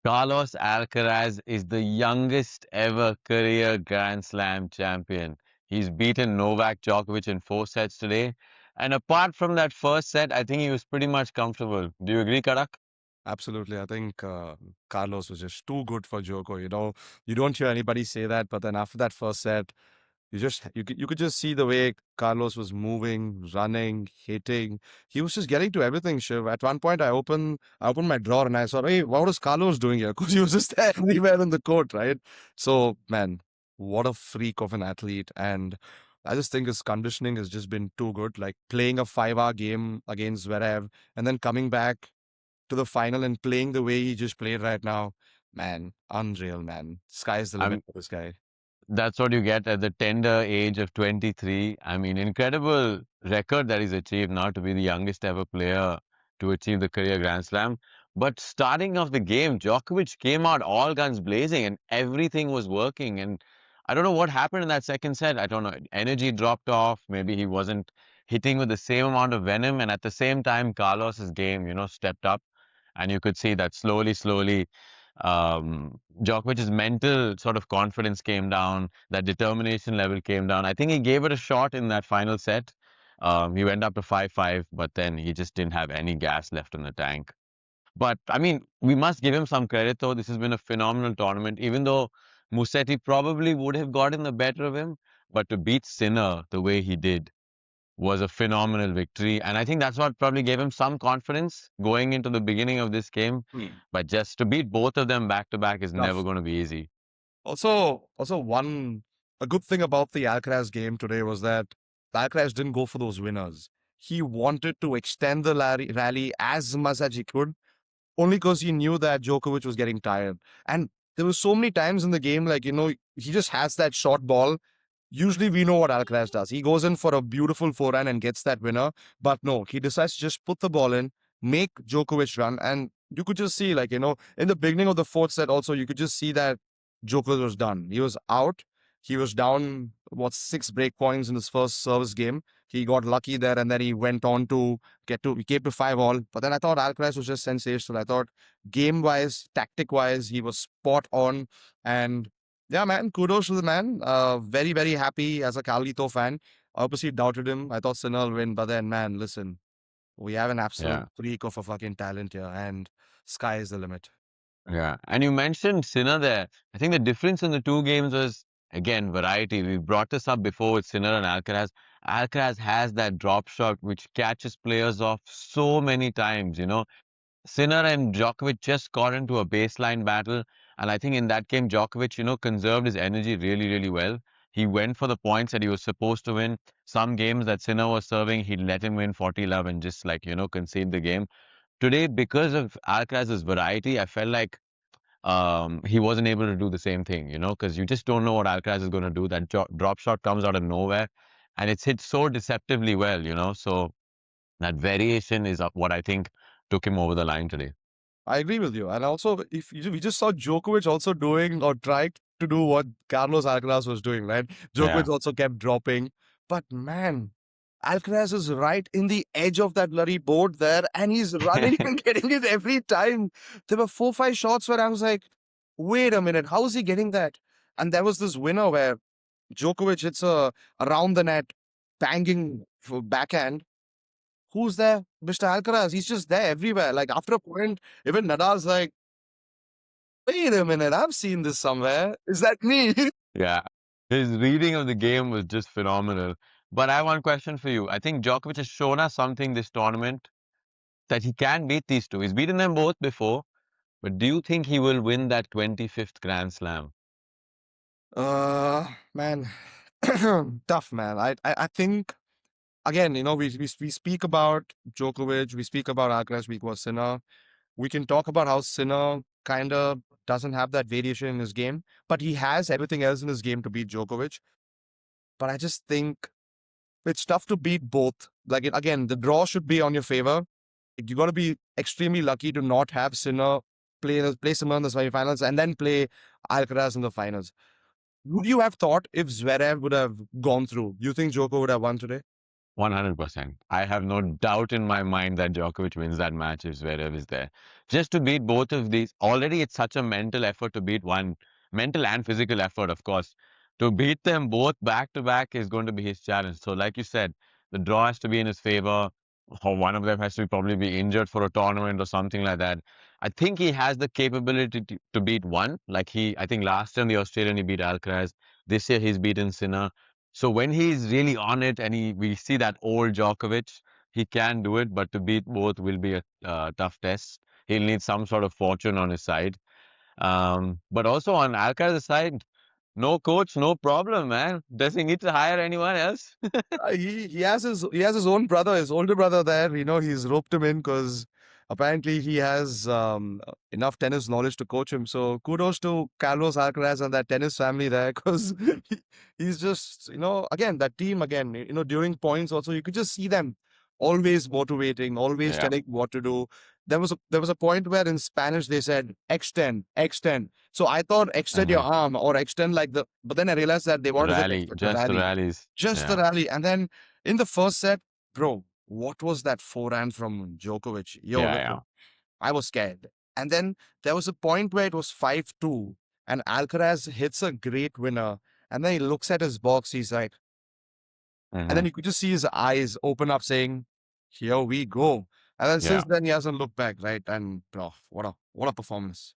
Carlos Alcaraz is the youngest ever career Grand Slam champion. He's beaten Novak Djokovic in 4 sets today. And apart from that first set, I think he was pretty much comfortable. Do you agree, Karak? Absolutely. I think Carlos was just too good for Joko. You don't hear anybody say that, but then after that first set, you could just see the way Carlos was moving, running, hitting. He was just getting to everything, Shiv. At one point, I opened my drawer and I saw, hey, what was Carlos doing here? Because he was just there everywhere in the court, right? So, man, what a freak of an athlete. And I just think his conditioning has just been too good. Like playing a 5 hour game against Zverev and then coming back to the final and playing the way he just played right now. Man, unreal, man. Sky's the limit I'm for this guy. That's what you get at the tender age of 23. I mean, incredible record that he's achieved now to be the youngest ever player to achieve the career Grand Slam. But starting off the game, Djokovic came out all guns blazing and everything was working. And I don't know what happened in that second set. I don't know. Energy dropped off. Maybe he wasn't hitting with the same amount of venom. And at the same time, Carlos's game, stepped up. And you could see that slowly, Djokovic's mental sort of confidence came down, that determination level came down. I think he gave it a shot in that final set. He went up to 5-5, but then he just didn't have any gas left in the tank. But I mean, we must give him some credit though. This has been a phenomenal tournament, even though Musetti probably would have gotten the better of him. But to beat Sinner the way he did was a phenomenal victory. And I think that's what probably gave him some confidence going into the beginning of this game. But just to beat both of them back to back is never Tough. going to be easy. Also, one a good thing about the Alcaraz game today was that Alcaraz didn't go for those winners. He wanted to extend the rally as much as he could, only because he knew that Djokovic was getting tired. And there were so many times in the game, like he just has that short ball. Usually, we know what Alcaraz does. He goes in for a beautiful forehand and gets that winner. But no, he decides to just put the ball in, make Djokovic run, and you could just see, like in the beginning of the fourth set, also you could just see that Djokovic was done. He was out. He was down, what, 6 break points in his first service game. He got lucky there, and then he went on to he came to 5 all. But then I thought Alcaraz was just sensational. I thought game wise, tactic wise, he was spot on. And yeah, man, kudos to the man. Very, very happy as a Carlito fan. Obviously doubted him. I thought Sinner will win, but then, man, listen, we have an absolute Yeah. freak of a fucking talent here, and sky is the limit. Yeah. And you mentioned Sinner there. I think the difference in the two games was, again, variety. We brought this up before with Sinner and Alcaraz. Alcaraz has that drop shot which catches players off so many times. Sinner and Djokovic just got into a baseline battle. And I think in that game, Djokovic, conserved his energy really, really well. He went for the points that he was supposed to win. Some games that Sinner was serving, he'd let him win 40-love and just concede the game. Today, because of Alcaraz's variety, I felt like he wasn't able to do the same thing, because you just don't know what Alcaraz is going to do. That drop shot comes out of nowhere and it's hit so deceptively well. So that variation is what I think took him over the line today. I agree with you. And also, if we just saw Djokovic also doing or trying to do what Carlos Alcaraz was doing, right? Yeah. Djokovic also kept dropping. But man, Alcaraz is right in the edge of that bloody board there, and he's running and getting it every time. There were 4, 5 shots where I was like, wait a minute, how is he getting that? And there was this winner where Djokovic hits a around the net, banging backhand. Who's there? Mr. Alcaraz. He's just there everywhere. Like after a point, even Nadal's like, wait a minute, I've seen this somewhere. Is that me? Yeah. His reading of the game was just phenomenal. But I have one question for you. I think Djokovic has shown us something this tournament that he can beat these two. He's beaten them both before, but do you think he will win that 25th Grand Slam? Man, tough man. I think again, we speak about Djokovic, we speak about Alcaraz, we speak about Sinner. We can talk about how Sinner kind of doesn't have that variation in his game, but he has everything else in his game to beat Djokovic. But I just think it's tough to beat both. Like again, the draw should be on your favor. You got to be extremely lucky to not have Sinner play Sinner in the semifinals and then play Alcaraz in the finals. Would you have thought if Zverev would have gone through? You think Djoko would have won today? 100%. I have no doubt in my mind that Djokovic wins that match if Zverev is there. just to beat both of these, already it's such a mental effort to beat one, mental and physical effort, of course. To beat them both back to back is going to be his challenge. So, like you said, the draw has to be in his favor, or one of them has to probably be injured for a tournament or something like that. I think he has the capability to beat one. Like I think last time the Australian he beat Alcaraz. This year he's beaten Sinner. So when he's really on it and we see that old Djokovic, he can do it. But to beat both will be a tough test. He'll need some sort of fortune on his side. But also on Alcaraz's side, no coach, no problem, man. Does he need to hire anyone else? He has his own brother, his older brother there. He's roped him in because apparently he has enough tennis knowledge to coach him. So kudos to Carlos Alcaraz and that tennis family there because he's just again that team again. During points also you could just see them always motivating, always Yeah. telling what to do. There was a point where in Spanish they said extend, extend. So I thought extend your Uh-huh. arm or extend but then I realized that they wanted to just Rally, extend the just the rally. rallies. Just the Yeah. rally. And then in the first set, bro, what was that forehand from Djokovic? Yo, Yeah, yeah. listen, I was scared. And then there was a point where it was 5-2, and Alcaraz hits a great winner. And then he looks at his box, he's like, and Hmm. then you could just see his eyes open up saying, here we go. And then Yeah. since then he hasn't looked back, right? And bro, what a performance.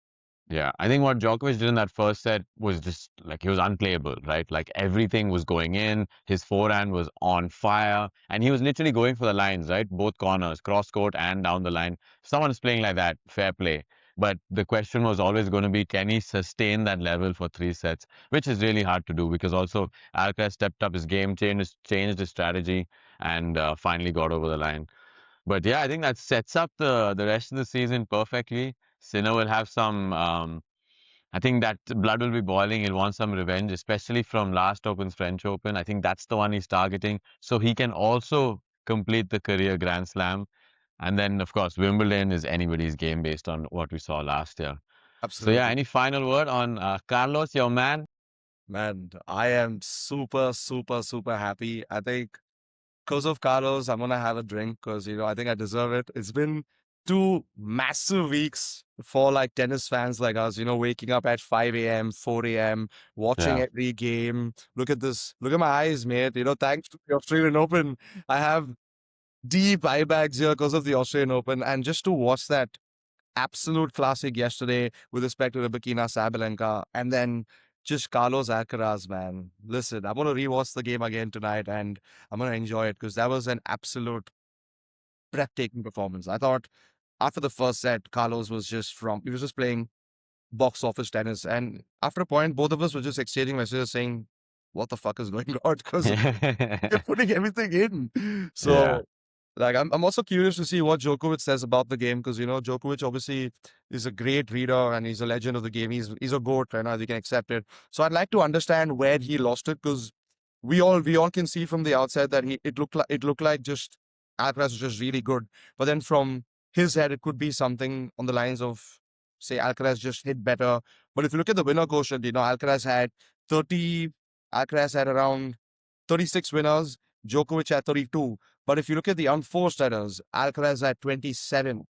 Yeah, I think what Djokovic did in that first set was just like he was unplayable, right? Like everything was going in, his forehand was on fire, and he was literally going for the lines, right? Both corners, cross court and down the line. If someone is playing like that, fair play. But the question was always going to be, can he sustain that level for 3 sets, which is really hard to do because also Alcaraz stepped up his game, changed his strategy, and finally got over the line. But yeah, I think that sets up the rest of the season perfectly. Sinner will have some. I think that blood will be boiling. He'll want some revenge, especially from last Open's French Open. I think that's the one he's targeting, so he can also complete the career Grand Slam. And then, of course, Wimbledon is anybody's game based on what we saw last year. So yeah, Absolutely. any final word on Carlos, your man? Man, I am super, super, super happy. I think because of Carlos, I'm gonna have a drink because I think I deserve it. It's been 2 massive weeks for like tennis fans like us. Waking up at 5 a.m., 4 a.m., watching Yeah. every game. Look at this. Look at my eyes, mate. Thanks to the Australian Open, I have deep eye bags here because of the Australian Open, and just to watch that absolute classic yesterday with respect to Rebekina Sabalenka, and then just Carlos Alcaraz, man. Listen, I'm gonna rewatch the game again tonight, and I'm gonna enjoy it because that was an absolute breathtaking performance. I thought after the first set, Carlos was he was just playing box office tennis, and after a point, both of us were just exchanging messages saying, "What the fuck is going on?" Because they're putting everything in. Yeah. So like I'm also curious to see what Djokovic says about the game because Djokovic obviously is a great reader and he's a legend of the game. He's a goat right now. You can accept it. So I'd like to understand where he lost it because we all can see from the outside that it looked like just Alcaraz was just really good. But then from his head, it could be something on the lines of say Alcaraz just hit better. But if you look at the winner quotient, Alcaraz had 30. Alcaraz had around 36 winners. Djokovic had 32. But if you look at the unforced errors, Alcaraz had 27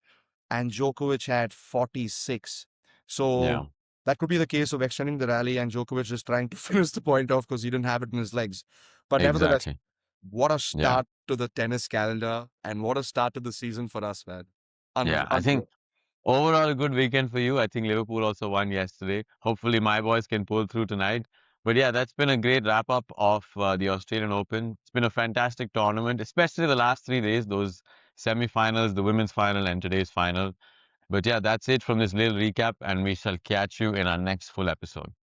and Djokovic had 46. So Yeah. that could be the case of extending the rally and Djokovic just trying to finish the point off because he didn't have it in his legs. But nevertheless, Exactly. what a Yeah. start to the tennis calendar and what a start to the season for us, man. Unreal. Yeah. I think overall, a good weekend for you. I think Liverpool also won yesterday. Hopefully, my boys can pull through tonight. But yeah, that's been a great wrap up of the Australian Open. It's been a fantastic tournament, especially the last 3 days, those semi-finals, the women's final, and today's final. But yeah, that's it from this little recap, and we shall catch you in our next full episode.